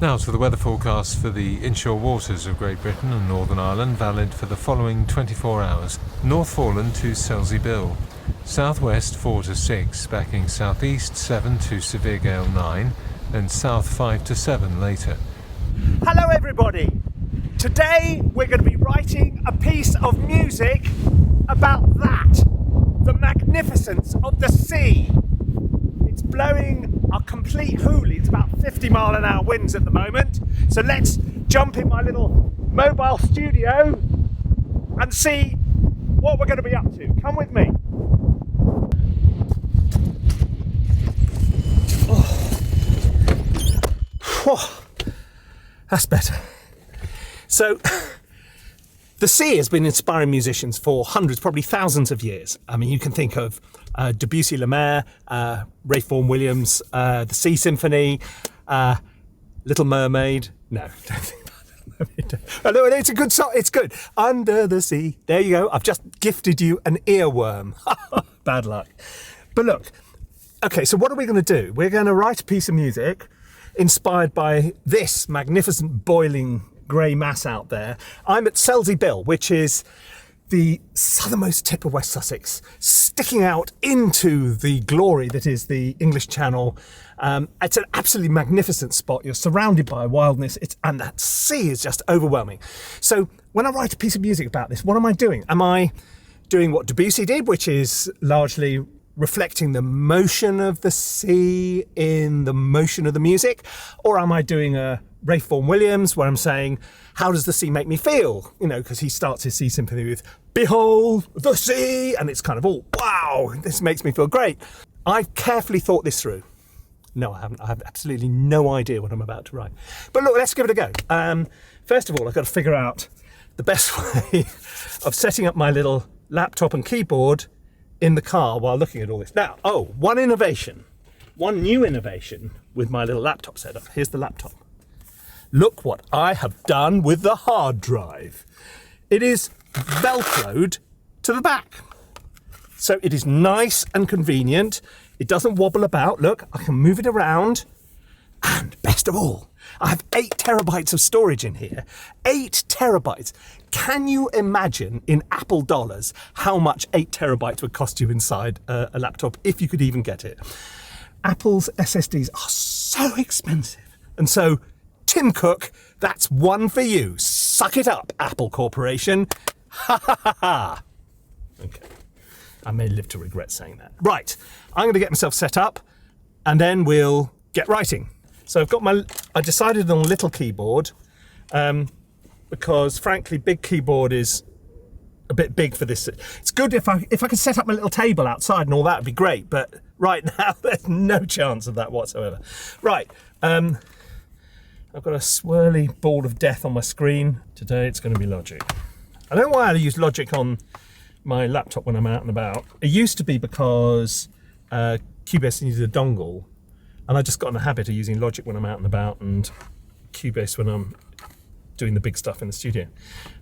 Now to the weather forecast for the inshore waters of Great Britain and Northern Ireland, valid for the following 24 hours. North Foreland to Selsey Bill. Southwest 4 to 6, backing southeast 7 to severe gale 9, and south 5 to 7 later. Hello everybody! Today we're going to be writing a piece of music about that, the magnificence of the sea. It's blowing a complete hoolie. It's about 50-mile-an-hour winds at the moment. So let's jump in my little mobile studio and see what we're going to be up to. Come with me. Oh, that's better. So, the sea has been inspiring musicians for hundreds, probably thousands of years. I mean, you can think of Debussy, Le Maire, Ralph Vaughan Williams, the Sea Symphony, Little Mermaid. No, don't think about Little Mermaid. No, it's a good song. It's good. Under the Sea. There you go. I've just gifted you an earworm. Bad luck. But look, okay, so what are we going to do? We're going to write a piece of music inspired by this magnificent boiling grey mass out there. I'm at Selsey Bill, which is the southernmost tip of West Sussex, sticking out into the glory that is the English Channel. It's an absolutely magnificent spot. You're surrounded by wildness, and that sea is just overwhelming. So when I write a piece of music about this, what am I doing? Am I doing what Debussy did, which is largely reflecting the motion of the sea in the motion of the music? Or am I doing a Ralph Vaughan Williams where I'm saying, how does the sea make me feel? You know, because he starts his Sea Symphony with, behold the sea, and it's kind of all, wow, this makes me feel great. I've carefully thought this through. No, I haven't. I have absolutely no idea what I'm about to write. But look, let's give it a go. First of all, I've got to figure out the best way of setting up my little laptop and keyboard in the car while looking at all this. Now, one new innovation with my little laptop setup. Here's the laptop. Look what I have done with the hard drive. It is velcroed to the back. So it is nice and convenient. It doesn't wobble about. Look, I can move it around. And best of all, I have 8 terabytes of storage in here. 8 terabytes. Can you imagine in Apple dollars how much 8 terabytes would cost you inside a laptop, if you could even get it? Apple's SSDs are so expensive. And so, Tim Cook, that's one for you. Suck it up, Apple Corporation. Ha ha ha ha. Okay. I may live to regret saying that. Right. I'm going to get myself set up and then we'll get writing. So I decided on a little keyboard because frankly, big keyboard is a bit big for this. It's good if I could set up my little table outside and all that would be great, but right now there's no chance of that whatsoever. Right, I've got a swirly ball of death on my screen. Today it's going to be Logic. I don't know why I use Logic on my laptop when I'm out and about. It used to be because Cubase needed a dongle, and I just got in the habit of using Logic when I'm out and about and Cubase when I'm doing the big stuff in the studio.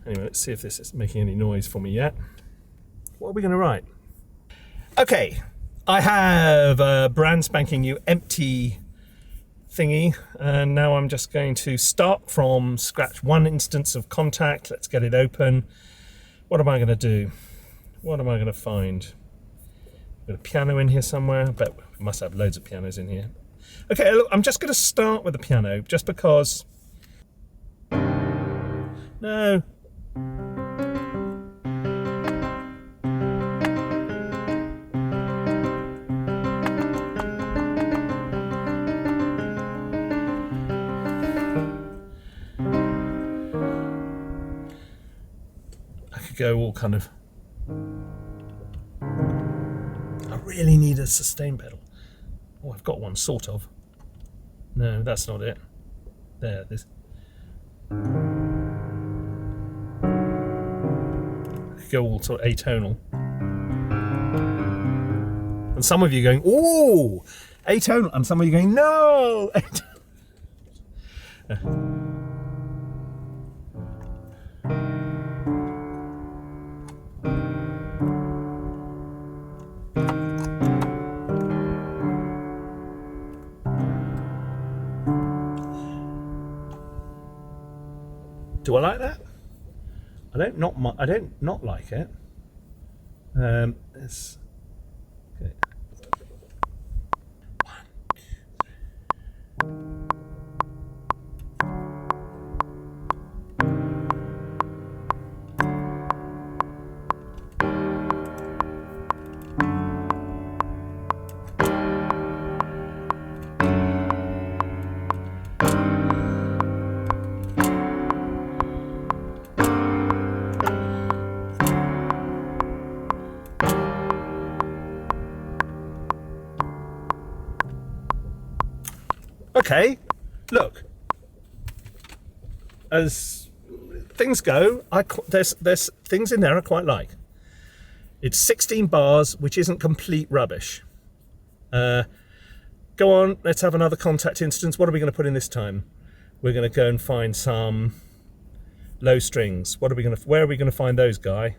Anyway, let's see if this is making any noise for me yet. What are we going to write? Okay, I have a brand spanking new empty thingy, and now I'm just going to start from scratch. One instance of Contact. Let's get it open. What am I going to do? What am I going to find? Got a piano in here somewhere. I bet we must have loads of pianos in here. Okay, look, I'm just going to start with the piano, just because... No. I could go all kind of... I really need a sustain pedal. Oh, I've got one, sort of. No, that's not it. There, this. I could go all sort of atonal. And some of you going, ooh, atonal. And some of you going, no! Do I like that? I don't not like it. It's okay. Okay, look. As things go, there's things in there I quite like. It's 16 bars, which isn't complete rubbish. Go on, let's have another contact instance. What are we going to put in this time? We're going to go and find some low strings. Where are we going to find those, Guy?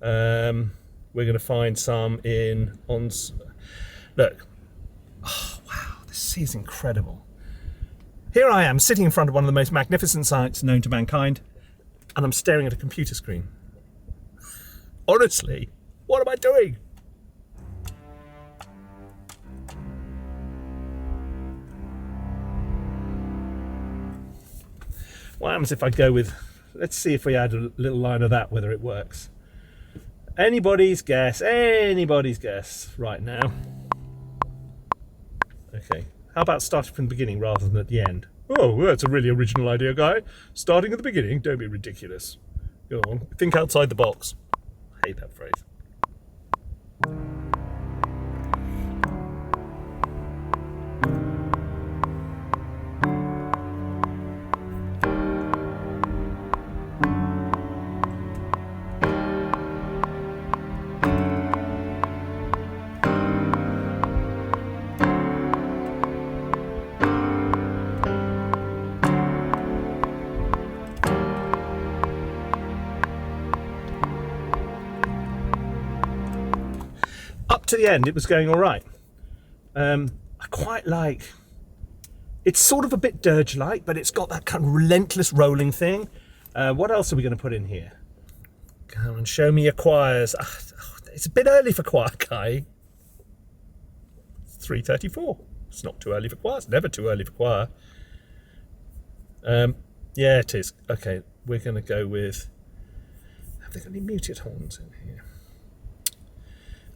We're going to find some in look. Oh, wow, this sea is incredible. Here I am, sitting in front of one of the most magnificent sights known to mankind, and I'm staring at a computer screen. Honestly, what am I doing? What happens if I go with, let's see if we add a little line of that, whether it works. Anybody's guess right now. Okay, how about starting from the beginning rather than at the end? Oh, that's a really original idea, Guy. Starting at the beginning, don't be ridiculous. Go on, think outside the box. I hate that phrase. To the end, it was going all right. I quite like. It's sort of a bit dirge-like, but it's got that kind of relentless rolling thing. What else are we going to put in here? Come and show me your choirs. It's a bit early for choir, Guy. It's 3:34. It's not too early for choir. It's never too early for choir. Yeah, it is. Okay, we're going to go with. Have they got any muted horns in here?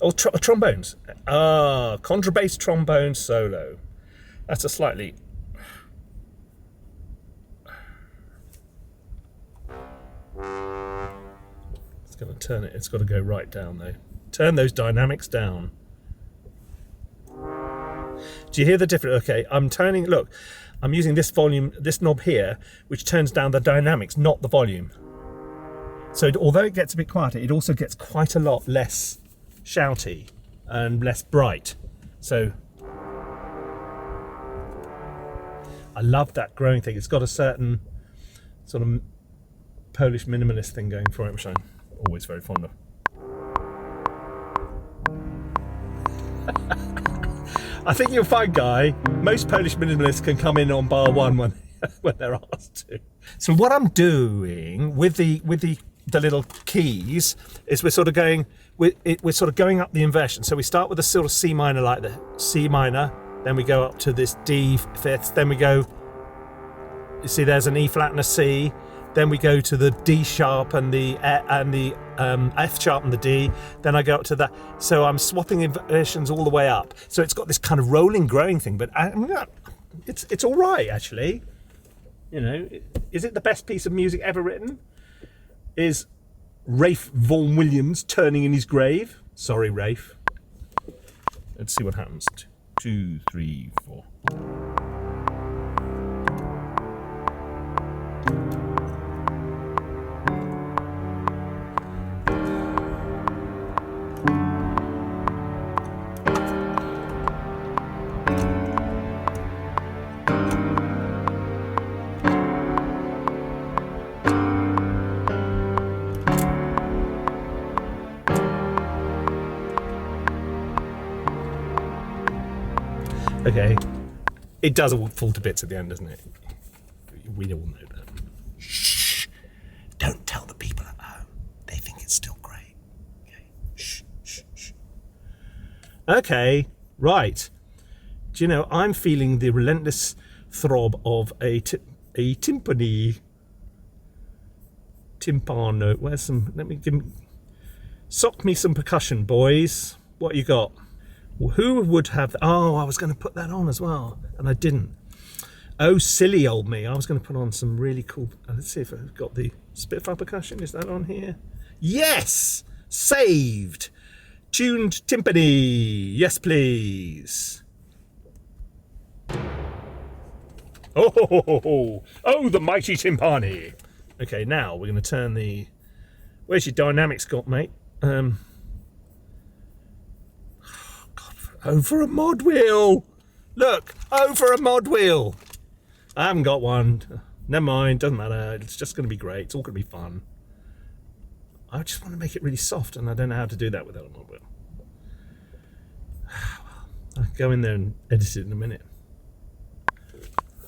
Oh, trombones. Contrabass trombone solo. That's a slightly... It's going to turn it. It's got to go right down, though. Turn those dynamics down. Do you hear the difference? Okay, I'm turning... Look, I'm using this volume, this knob here, which turns down the dynamics, not the volume. So although it gets a bit quieter, it also gets quite a lot less shouty and less bright. So I love that growing thing. It's got a certain sort of Polish minimalist thing going for it, which I'm always very fond of. I think you'll find, Guy, most Polish minimalists can come in on bar one when they're asked to. So what I'm doing with the little keys is we're sort of going up the inversion. So we start with a sort of C minor, like the C minor, then we go up to this D fifth, then we go, you see there's an E flat and a C, then we go to the D sharp and the F sharp and the D, then I go up to that. So I'm swapping inversions all the way up. So it's got this kind of rolling, growing thing, but it's all right, actually. You know, is it the best piece of music ever written? Is Rafe Vaughan Williams turning in his grave? Sorry, Rafe. Let's see what happens. 2, 3, 4. Okay, it does all fall to bits at the end, doesn't it? We all know that. Shh. Okay, right. Do you know, I'm feeling the relentless throb of a timpani. Timpano. Where's some? Sock me some percussion, boys. What you got? Well, who would have? Oh, I was going to put that on as well, and I didn't. Oh, silly old me. I was going to put on some really cool. Let's see if I've got the Spitfire percussion. Is that on here? Yes! Saved! Tuned timpani. Yes, please. Oh, the mighty timpani. Okay, now we're going to turn the... Where's your dynamics got, mate? God, over a mod wheel. Look, over a mod wheel. I haven't got one. Never mind, doesn't matter. It's just going to be great. It's all going to be fun. I just want to make it really soft, and I don't know how to do that without a mod wheel. I'll go in there and edit it in a minute.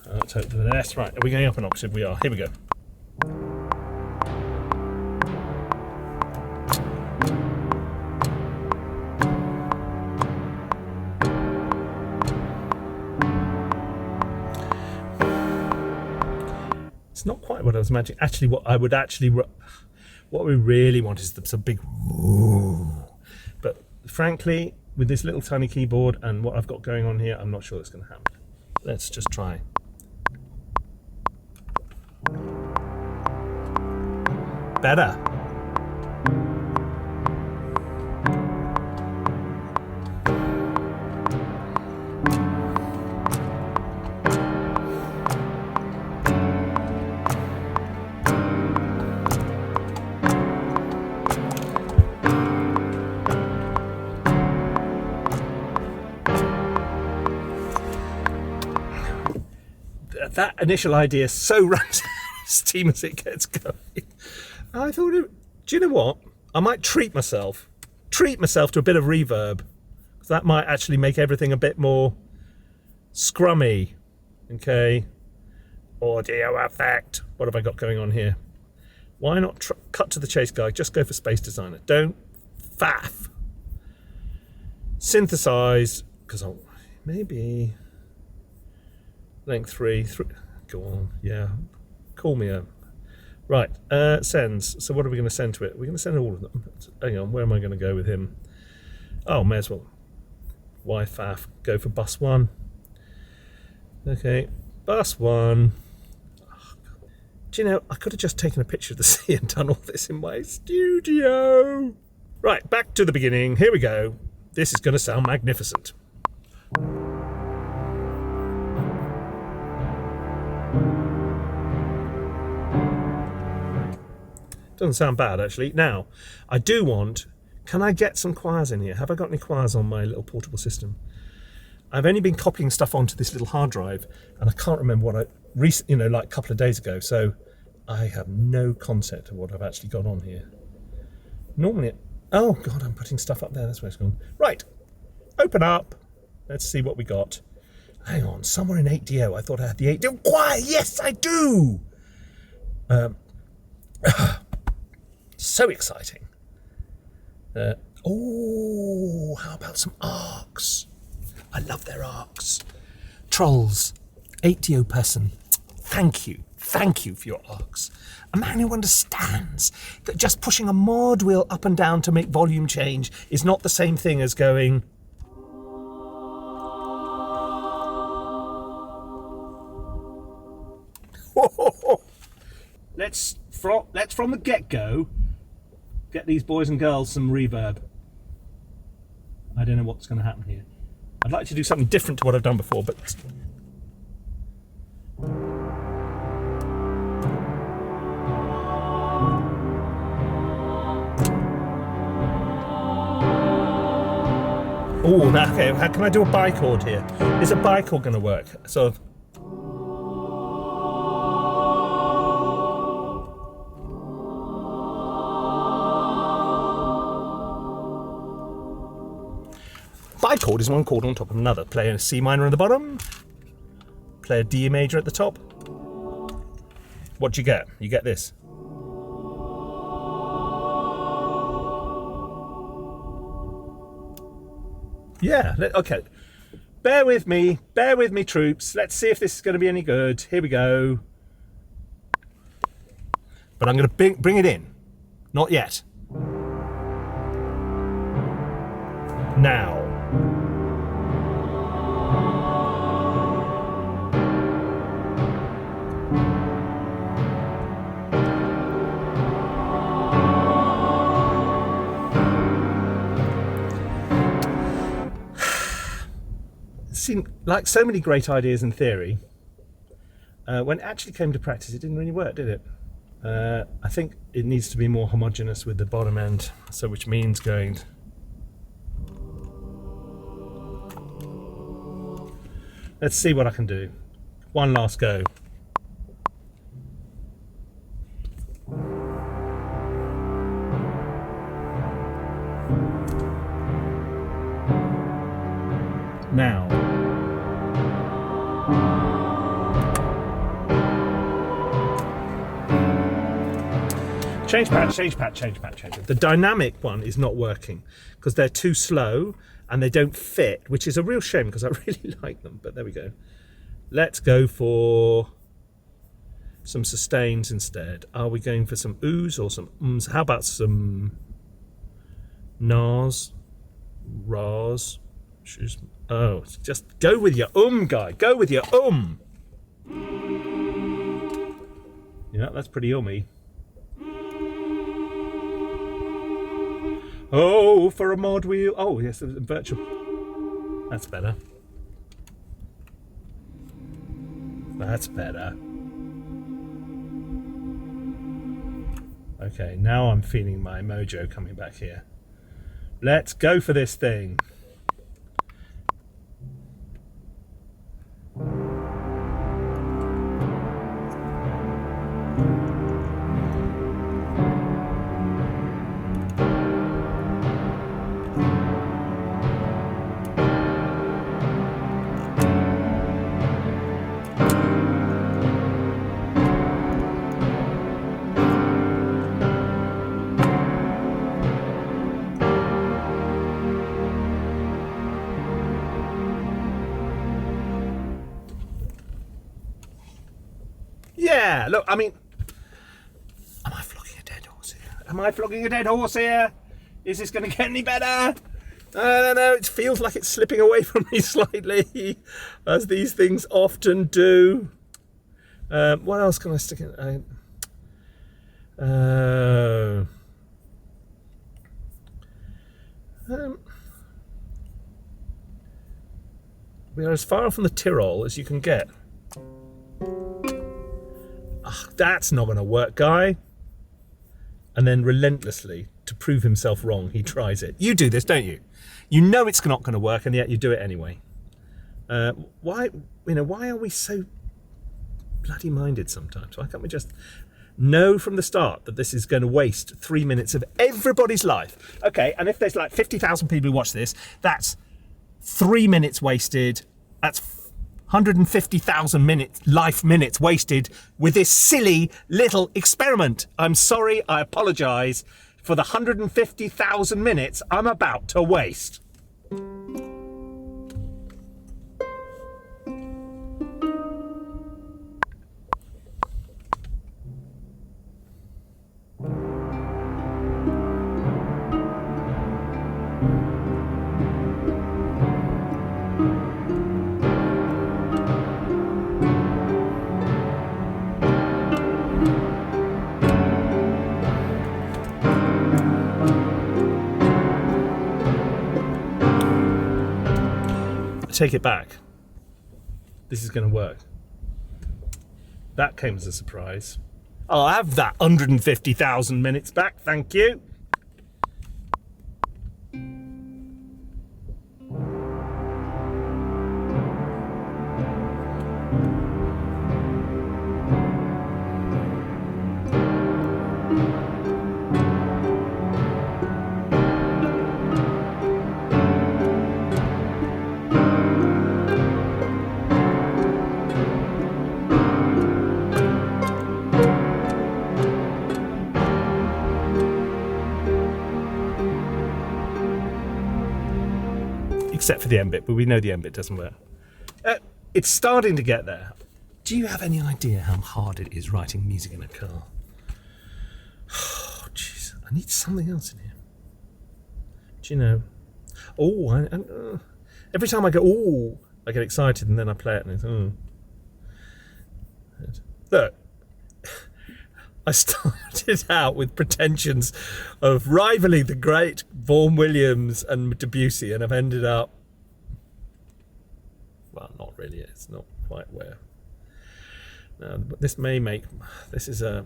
Let's hope that's right. Are we going up an octave? We are. Here we go. It's not quite what I was imagining. Actually, what we really want is some big woo. But frankly, with this little tiny keyboard and what I've got going on here, I'm not sure that's going to happen. Let's just try. Better. That initial idea so runs out of steam as it gets going. I thought, do you know what? I might treat myself to a bit of reverb, because that might actually make everything a bit more scrummy. Okay, audio effect. What have I got going on here? Why not cut to the chase, guy? Just go for Space Designer. Don't faff. Synthesize, because I'll maybe. Length 3, go on, yeah, call me up. Right, sends, so what are we going to send to it? We're going to send all of them. Hang on, where am I going to go with him? Oh, may as well. YFAF, go for bus 1. Okay, bus 1. Oh, do you know, I could have just taken a picture of the sea and done all this in my studio. Right, back to the beginning, here we go. This is going to sound magnificent. Doesn't sound bad, actually. Now, I do want... Can I get some choirs in here? Have I got any choirs on my little portable system? I've only been copying stuff onto this little hard drive, and I can't remember what like a couple of days ago, so I have no concept of what I've actually got on here. Normally... Oh, God, I'm putting stuff up there. That's where it's gone. Right. Open up. Let's see what we got. Hang on. Somewhere in 8DO. I thought I had the 8DO choir. Yes, I do! So exciting. Oh, how about some arcs? I love their arcs. Trolls, 8DO person, thank you for your arcs. A man who understands that just pushing a mod wheel up and down to make volume change is not the same thing as going... Let's from the get-go get these boys and girls some reverb. I don't know what's going to happen here. I'd like to do something different to what I've done before, but... Oh, okay, how can I do a bichord here? Is a bichord going to work? Sort of... Bichord is one chord on top of another. Play a C minor at the bottom, play a D major at the top. What do you get? You get this. Yeah, okay. Bear with me, troops. Let's see if this is going to be any good. Here we go. But I'm going to bring it in. Not yet. Now. Seemed like so many great ideas in theory. When it actually came to practice, it didn't really work, did it? I think it needs to be more homogeneous with the bottom end, so which means going. Let's see what I can do. One last go. Now. Change patch. The dynamic one is not working because they're too slow and they don't fit, which is a real shame because I really like them, but there we go. Let's go for some sustains instead. Are we going for some oohs or some ums? How about some nahs, rahs? Oh, just go with your guy. Go with your Yeah, that's pretty ummy. Oh, for a mod wheel. Oh, yes, virtual. That's better. That's better. Okay, now I'm feeling my mojo coming back here. Let's go for this thing. Yeah, look, I mean, am I flogging a dead horse here? Is this going to get any better? I don't know, it feels like it's slipping away from me slightly, as these things often do. What else can I stick in? We are as far from the Tyrol as you can get. That's not going to work, Guy. And then relentlessly, to prove himself wrong, he tries it. You do this, don't you? You know it's not going to work, and yet you do it anyway. Why are we so bloody minded sometimes? Why can't we just know from the start that this is going to waste 3 minutes of everybody's life? Okay, and if there's like 50,000 people who watch this, that's 3 minutes wasted. That's 150,000 life minutes wasted with this silly little experiment. I'm sorry, I apologise for the 150,000 minutes I'm about to waste. Take it back. This is going to work. That came as a surprise. I'll have that 150,000 minutes back, thank you. except for the end bit, but we know the end bit doesn't work. It's starting to get there. Do you have any idea how hard it is writing music in a car? Oh, jeez, I need something else in here. Do you know? Oh, every time I go, I get excited, and then I play it, and it's, Look, I started out with pretensions of rivaling the great Vaughan Williams and Debussy, and I've ended up, well, not really, it's not quite where. No, but this may make, this is a,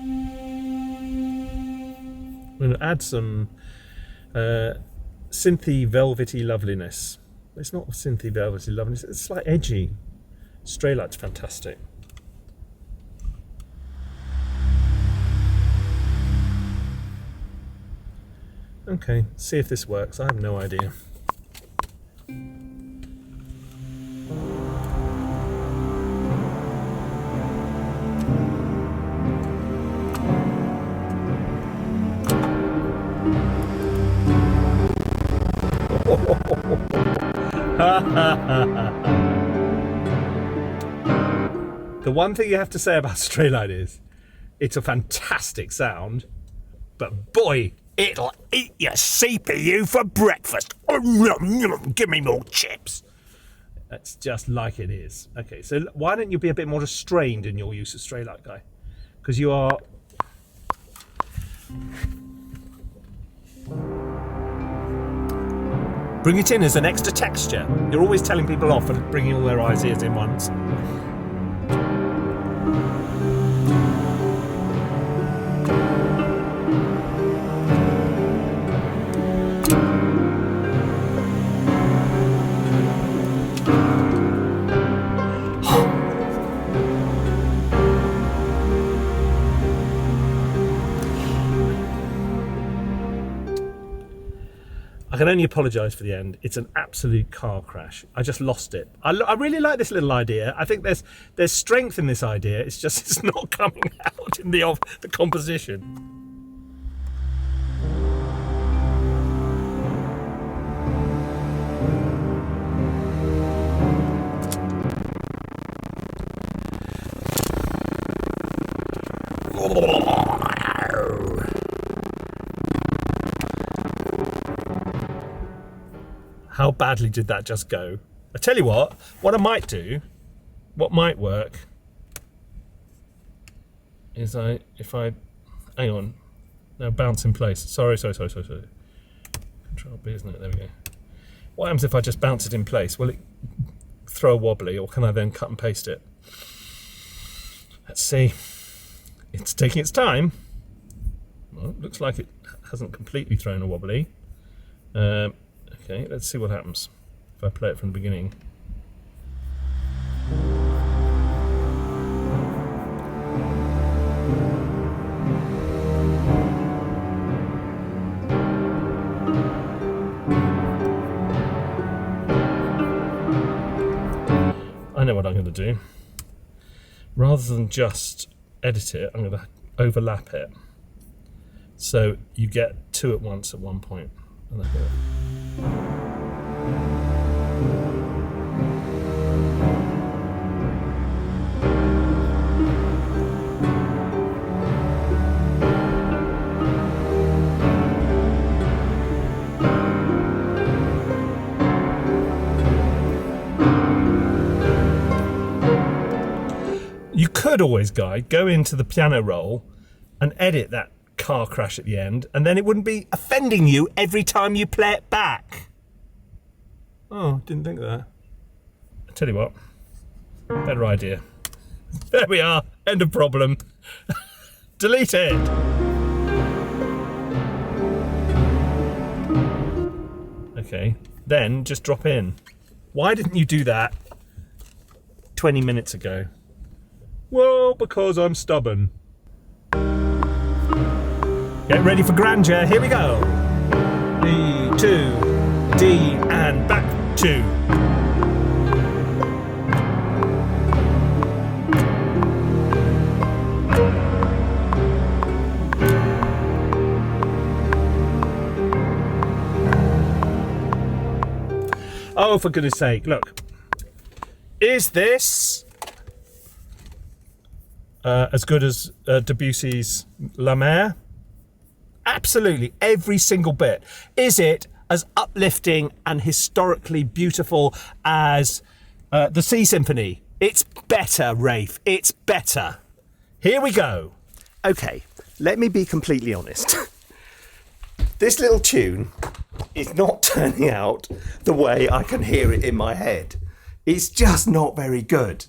I'm going to add some synthy velvety loveliness. It's not synthy velvety loveliness, it's like edgy. Straylight's fantastic. Okay, see if this works. I have no idea. The one thing you have to say about Straylight is it's a fantastic sound, but boy, it'll eat your CPU for breakfast. Give me more chips. That's just like it is. Okay, so why don't you be a bit more restrained in your use of Straylight, Guy? Because you are... Bring it in as an extra texture. You're always telling people off and bringing all their ideas in once. I can only apologise for the end. It's an absolute car crash. I just lost it. I really like this little idea. I think there's strength in this idea. It's just it's not coming out in the composition. How badly did that just go? I tell you what I might do, what might work, is if I, hang on, no, bounce in place. Sorry. Control B, isn't it? There we go. What happens if I just bounce it in place? Will it throw a wobbly, or can I then cut and paste it? Let's see. It's taking its time. Well, it looks like it hasn't completely thrown a wobbly. Okay, let's see what happens if I play it from the beginning. I know what I'm going to do. Rather than just edit it, I'm going to overlap it. So you get two at once at one point. And that's it. You could always, Guy, go into the piano roll and edit that car crash at the end, and then it wouldn't be offending you every time you play it back. Oh, didn't think of that. I tell you what, better idea. There we are, end of problem. Delete it. Okay, then just drop in. Why didn't you do that 20 minutes ago? Well, because I'm stubborn. Get ready for grandeur, here we go. B, 2, D, and back 2. Oh, for goodness sake, look. Is this as good as Debussy's La Mer? Absolutely, every single bit. Is it as uplifting and historically beautiful as the Sea Symphony? It's better, Rafe, it's better. Here we go. Okay, let me be completely honest. This little tune is not turning out the way I can hear it in my head. It's just not very good.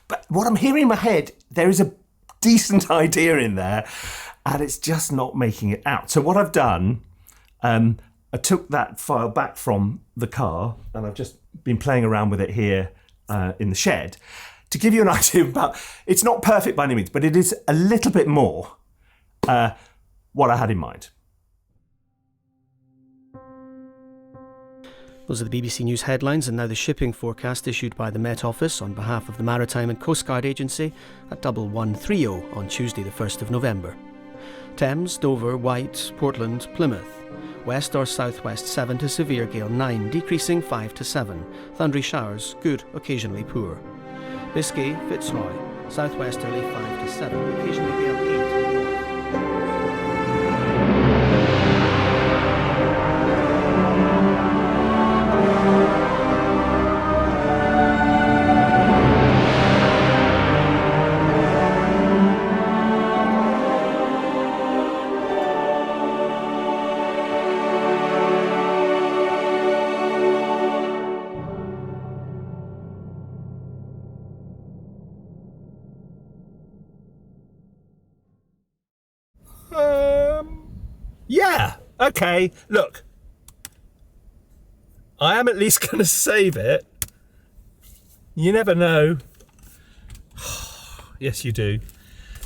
But what I'm hearing in my head, there is a decent idea in there, and it's just not making it out. So what I've done, I took that file back from the car, and I've just been playing around with it here in the shed to give you an idea about, it's not perfect by any means, but it is a little bit more what I had in mind. Those are the BBC News headlines, and now the shipping forecast issued by the Met Office on behalf of the Maritime and Coast Guard Agency at 1130 on Tuesday the 1st of November. Thames, Dover, White, Portland, Plymouth. West or southwest 7 to severe gale 9, decreasing 5 to 7. Thundery showers, good, occasionally poor. Biscay, Fitzroy, southwesterly 5 to 7, occasionally gale 8. Yeah, okay, look. I am at least going to save it. You never know. Yes, you do.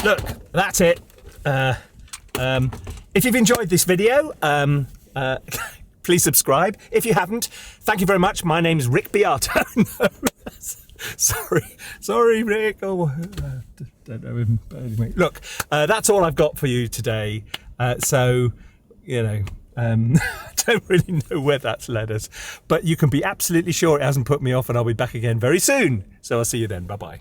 Look, that's it. If you've enjoyed this video, please subscribe. If you haven't, thank you very much. My name's Rick Beato. No, sorry, Rick. Oh, don't know him. Look, that's all I've got for you today. So, you know, I don't really know where that's led us, but you can be absolutely sure it hasn't put me off, and I'll be back again very soon. So I'll see you then. Bye-bye.